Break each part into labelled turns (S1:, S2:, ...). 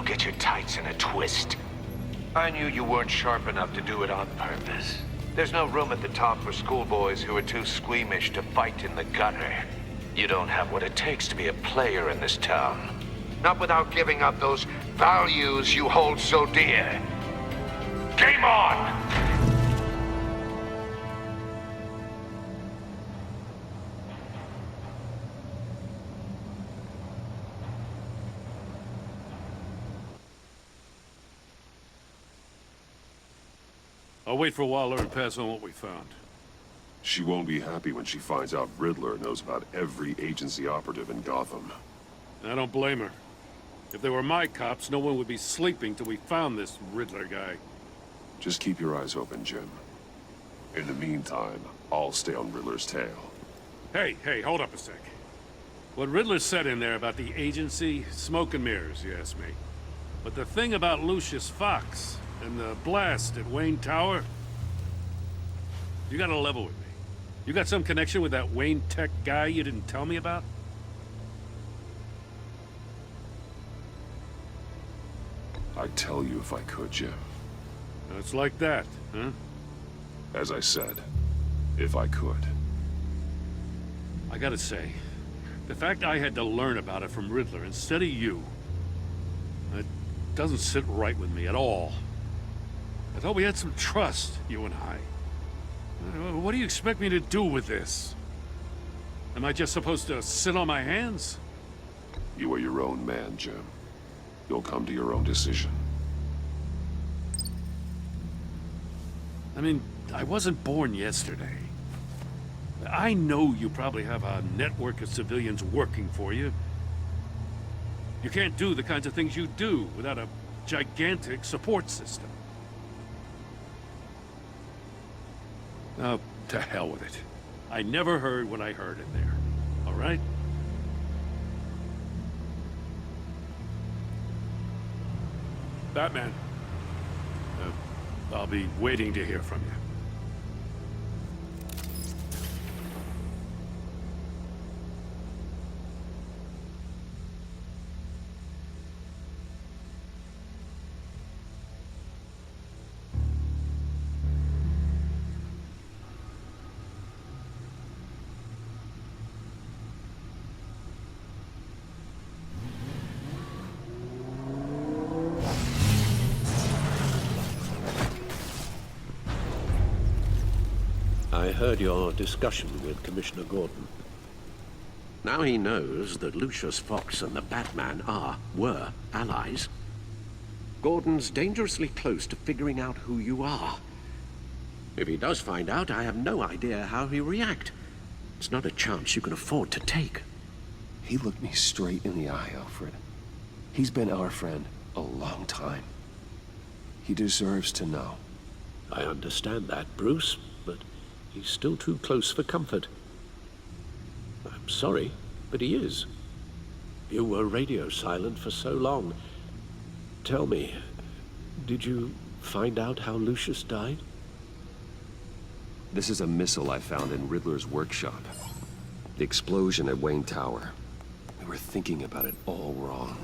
S1: get your tights in a twist. I knew you weren't sharp enough to do it on purpose. There's no room at the top for schoolboys who are too squeamish to fight in the gutter. You don't have what it takes to be a player in this town. Not without giving up those values you hold so dear. Game on!
S2: I'll wait for Waller and pass on what we found.
S3: She won't be happy when she finds out Riddler knows about every agency operative in Gotham.
S2: I don't blame her. If they were my cops, no one would be sleeping till we found this Riddler guy.
S3: Just keep your eyes open, Jim. In the meantime, I'll stay on Riddler's tail.
S2: Hey, hold up a sec. What Riddler said in there about the agency, smoke and mirrors, you ask me. But the thing about Lucius Fox and the blast at Wayne Tower, you gotta level with me. You got some connection with that Wayne Tech guy you didn't tell me about?
S3: I'd tell you if I could, Jim.
S2: It's like that, huh?
S3: As I said, if I could.
S2: I gotta say, the fact I had to learn about it from Riddler instead of you, it doesn't sit right with me at all. I thought we had some trust, you and I. What do you expect me to do with this? Am I just supposed to sit on my hands?
S3: You are your own man, Jim. You'll come to your own decision.
S2: I mean, I wasn't born yesterday. I know you probably have a network of civilians working for you. You can't do the kinds of things you do without a gigantic support system. Oh, to hell with it. I never heard what I heard in there. All right? Batman. I'll be waiting to hear from you.
S4: I heard your discussion with Commissioner Gordon. Now he knows that Lucius Fox and the Batman were allies. Gordon's dangerously close to figuring out who you are. If he does find out, I have no idea how he'll react. It's not a chance you can afford to take.
S5: He looked me straight in the eye, Alfred. He's been our friend a long time. He deserves to know.
S4: I understand that, Bruce, but he's still too close for comfort. I'm sorry, but he is. You were radio silent for so long. Tell me, did you find out how Lucius died?
S5: This is a missile I found in Riddler's workshop. The explosion at Wayne Tower. We were thinking about it all wrong.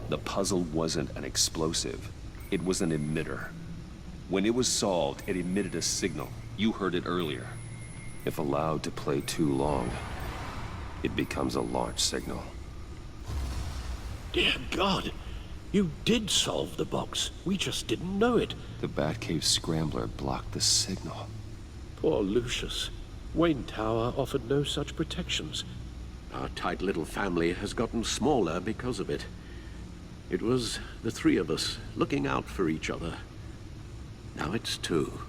S5: The puzzle wasn't an explosive. It was an emitter. When it was solved, it emitted a signal. You heard it earlier. If allowed to play too long, it becomes a launch signal.
S4: Dear God! You did solve the box. We just didn't know it.
S5: The Batcave scrambler blocked the signal.
S4: Poor Lucius. Wayne Tower offered no such protections. Our tight little family has gotten smaller because of it. It was the three of us looking out for each other. Now it's two.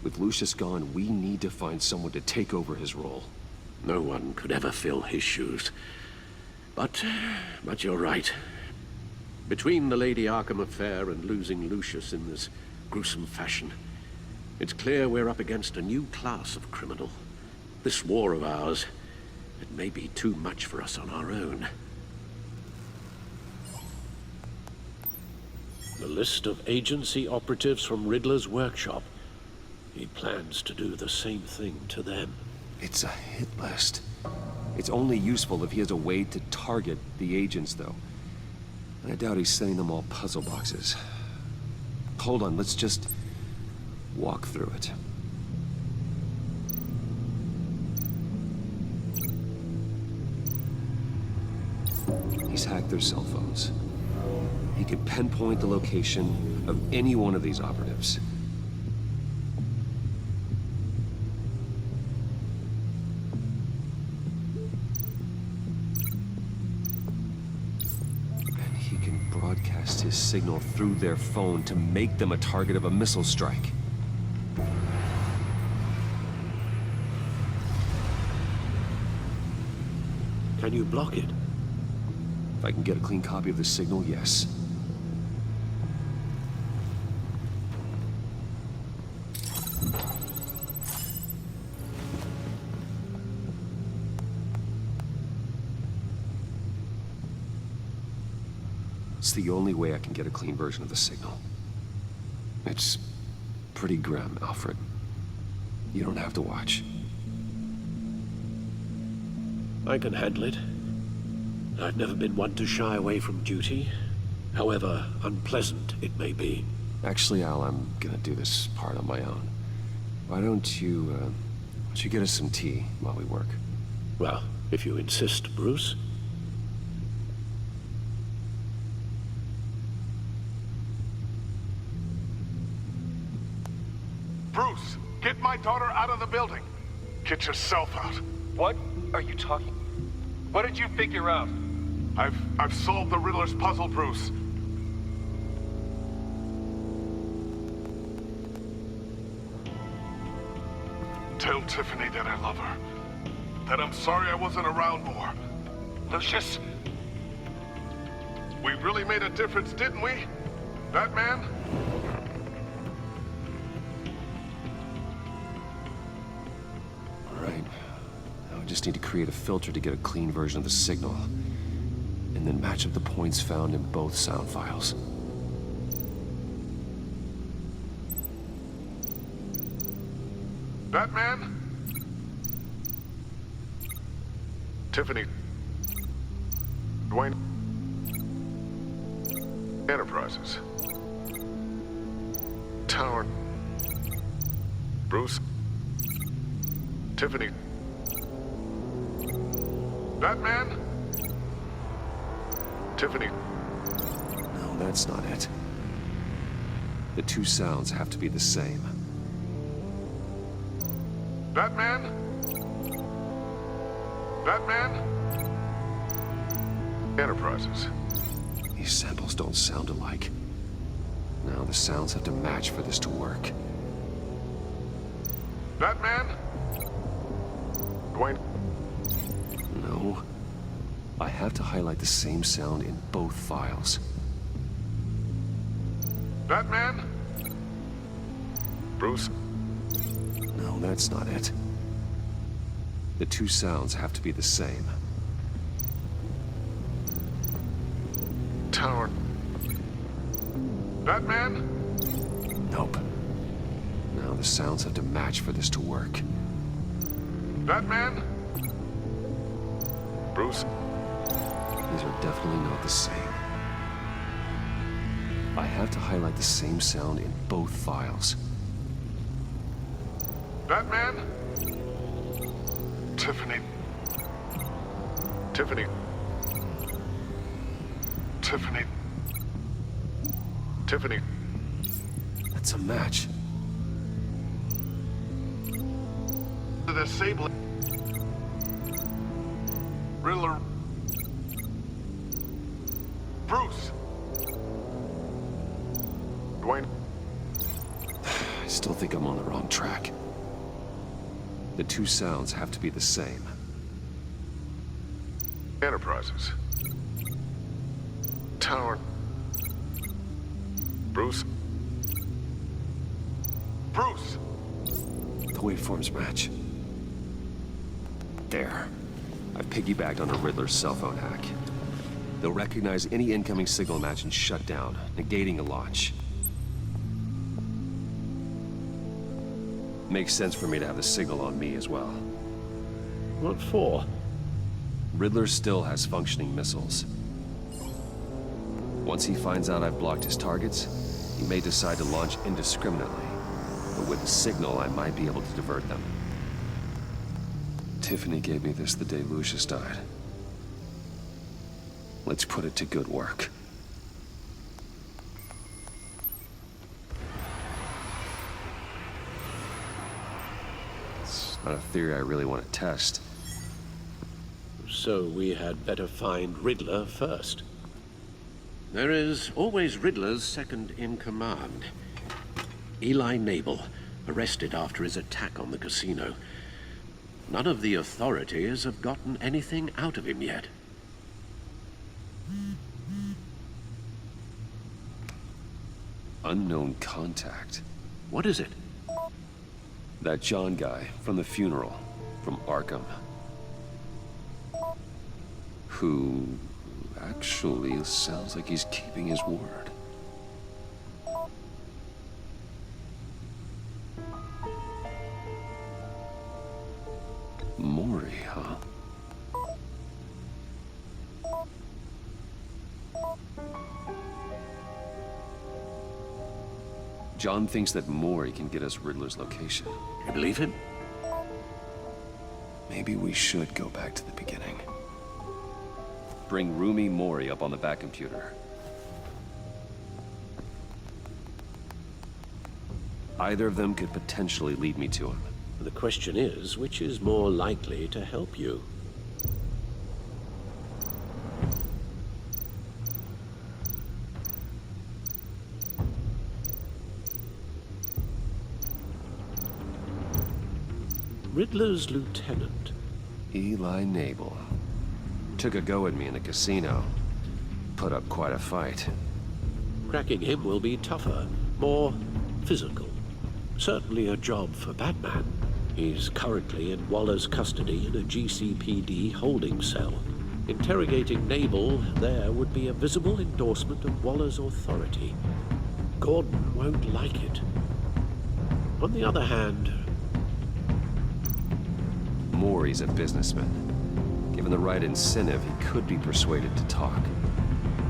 S5: With Lucius gone, we need to find someone to take over his role.
S4: No one could ever fill his shoes. But you're right. Between the Lady Arkham affair and losing Lucius in this gruesome fashion, it's clear we're up against a new class of criminal. This war of ours, it may be too much for us on our own. The list of agency operatives from Riddler's workshop. He plans to do the same thing to them.
S5: It's a hit list. It's only useful if he has a way to target the agents, though. And I doubt he's sending them all puzzle boxes. Hold on, let's just walk through it. He's hacked their cell phones. He can pinpoint the location of any one of these operatives. And he can broadcast his signal through their phone to make them a target of a missile strike.
S4: Can you block it?
S5: If I can get a clean copy of the signal, yes. It's the only way I can get a clean version of the signal. It's pretty grim, Alfred. You don't have to watch.
S4: I can handle it. I've never been one to shy away from duty, however unpleasant it may be.
S5: Actually, Al, I'm gonna do this part on my own. Why don't you get us some tea while we work?
S4: Well, if you insist, Bruce.
S6: Bruce, get my daughter out of the building. Get yourself out.
S7: What are you talking? What did you figure out?
S6: I've solved the Riddler's puzzle, Bruce. Tell Tiffany that I love her. That I'm sorry I wasn't around more.
S7: Lucius?
S6: We really made a difference, didn't we? Batman?
S5: All right. Now I just need to create a filter to get a clean version of the signal. And then match up the points found in both sound files.
S6: Batman? Tiffany. Dwayne. Enterprises. Tower. Bruce. Tiffany. Batman? Tiffany.
S5: No, that's not it. The two sounds have to be the same.
S6: Batman? Batman? Enterprises.
S5: These samples don't sound alike. Now the sounds have to match for this to work.
S6: Batman? Dwayne.
S5: No. I have to highlight the same sound in both files.
S6: Batman? Bruce?
S5: No, that's not it. The two sounds have to be the same.
S6: Tower. Batman?
S5: Nope. Now the sounds have to match for this to work.
S6: Batman? Bruce?
S5: These are definitely not the same. I have to highlight the same sound in both files.
S6: Batman? Tiffany. Tiffany. Tiffany. Tiffany.
S5: That's a match.
S6: The disabling. Riddler. Bruce. Dwayne.
S5: I still think I'm on the wrong track. The two sounds have to be the same.
S6: Enterprises. Tower. Bruce. Bruce!
S5: The waveforms match. There. I've piggybacked on a Riddler's cell phone hack. They'll recognize any incoming signal match and shut down, negating a launch. Makes sense for me to have the signal on me as well.
S4: What for?
S5: Riddler still has functioning missiles. Once he finds out I've blocked his targets, he may decide to launch indiscriminately. But with a signal, I might be able to divert them. Tiffany gave me this the day Lucius died. Let's put it to good work. It's not a theory I really want to test.
S4: So we had better find Riddler first. There is always Riddler's second-in-command. Eli Nabel, arrested after his attack on the casino. None of the authorities have gotten anything out of him yet.
S5: Unknown contact.
S4: What is it?
S5: That John guy from the funeral, from Arkham. Who actually sounds like he's keeping his word. Mori, huh? John thinks that Mori can get us Riddler's location.
S4: You believe him?
S5: Maybe we should go back to the beginning. Bring Rumi Mori up on the back computer. Either of them could potentially lead me to him.
S4: The question is, which is more likely to help you? Riddler's lieutenant.
S5: Eli Nabel. Took a go at me in the casino. Put up quite a fight.
S4: Cracking him will be tougher, more physical. Certainly a job for Batman. He's currently in Waller's custody in a GCPD holding cell. Interrogating Nabel there would be a visible endorsement of Waller's authority. Gordon won't like it. On the other hand...
S5: Mori's a businessman. Given the right incentive, he could be persuaded to talk.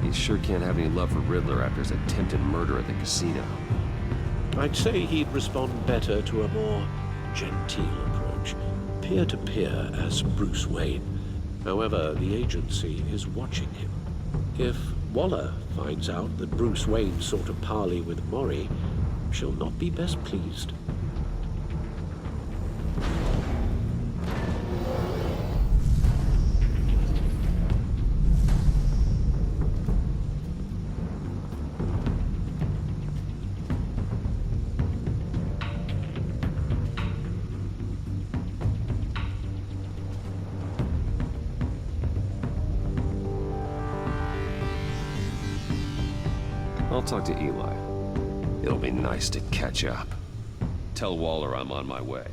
S5: He sure can't have any love for Riddler after his attempted murder at the casino.
S4: I'd say he'd respond better to a more genteel approach, peer-to-peer as Bruce Wayne. However, the agency is watching him. If Waller finds out that Bruce Wayne sought a parley with Mori, she'll not be best pleased.
S5: I'll talk to Eli. It'll be nice to catch up. Tell Waller I'm on my way.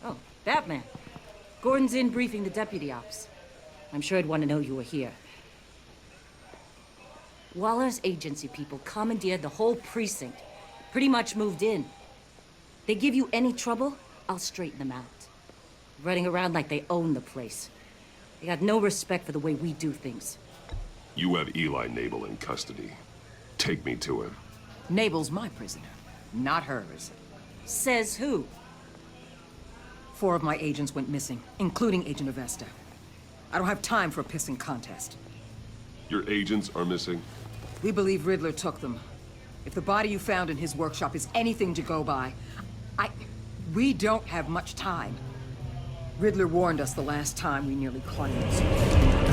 S8: Oh, Batman. Gordon's in briefing the deputy ops. I'm sure he'd want to know you were here. Waller's agency people commandeered the whole precinct. Pretty much moved in. They give you any trouble, I'll straighten them out. Running around like they own the place. They got no respect for the way we do things.
S3: You have Eli Nabel in custody. Take me to him.
S9: Nabel's my prisoner, not hers.
S8: Says who?
S9: 4 of my agents went missing, including Agent Avesta. I don't have time for a pissing contest.
S3: Your agents are missing?
S9: We believe Riddler took them. If the body you found in his workshop is anything to go by, we don't have much time. Riddler warned us the last time we nearly caught him.